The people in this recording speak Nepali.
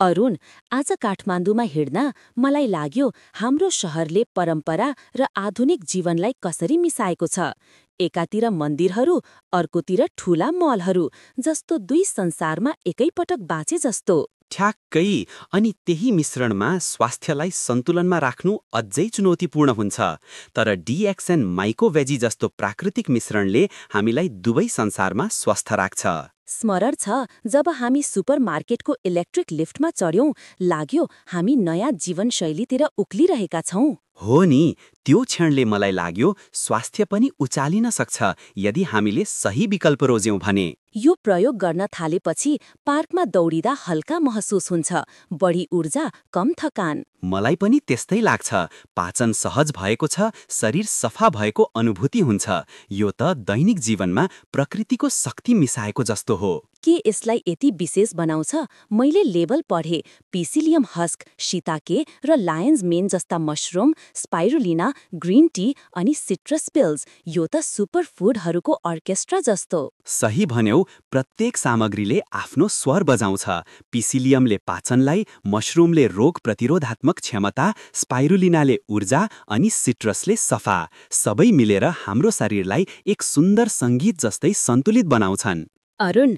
अरुण, आज काठमाडौँमा हिँड्दा मलाई लाग्यो हाम्रो शहरले परम्परा र आधुनिक जीवनलाई कसरी मिसाएको छ। एकातिर मन्दिरहरू, अर्कोतिर ठूला मलहरू, जस्तो दुई संसारमा एकैपटक बाँचे जस्तो। ठ्याक्कै। अनि त्यही मिश्रणमा स्वास्थ्यलाई सन्तुलनमा राख्नु अझै चुनौतीपूर्ण हुन्छ। तर डिएक्सएन माइकोभेजी जस्तो प्राकृतिक मिश्रणले हामीलाई दुवै संसारमा स्वस्थ राख्छ। स्मरण छ जब हामी सुपरमार्केटको इलेक्ट्रिक लिफ्टमा चढ्यौं, लाग्यो हामी नयाँ जीवनशैलीतिर उक्लिरहेका छौं। हो नि, त्यो क्षणले मलाई लाग्यो स्वास्थ्य पनि उचालिन सक्छ यदि हामीले सही विकल्प रोज्यौं भने। यो प्रयोग गर्न थालेपछि पार्कमा दौडिँदा हल्का महसुस हुन्छ, बढी ऊर्जा, कम थकान। मलाई पनि त्यस्तै लाग्छ। पाचन सहज भएको छ, शरीर सफा भएको अनुभूति हुन्छ। यो त दैनिक जीवनमा प्रकृतिको शक्ति मिसाएको जस्तो हो। के यसलाई यति विशेष बनाउँछ? मैले लेबल पढे, पिसिलियम हस्क, शिताके र लायन्स मेन जस्ता मशरूम, स्पाइरुलिना, ग्रीन टी अनि सिट्रस पिल्स। यो त सुपर फुडहरूको अर्केस्ट्रा जस्तो। सही भन्यौ, प्रत्येक सामग्रीले आफ्नो स्वर बजाउँछ। पिसिलियमले पाचनलाई, मशरूमले रोग प्रतिरोधात्मक क्षमता, स्पाइरुलिनाले ऊर्जा अनि सिट्रसले सफा। सबै मिलेर हाम्रो शरीरलाई एक सुन्दर सङ्गीत जस्तै सन्तुलित बनाउँछन्। अरुण,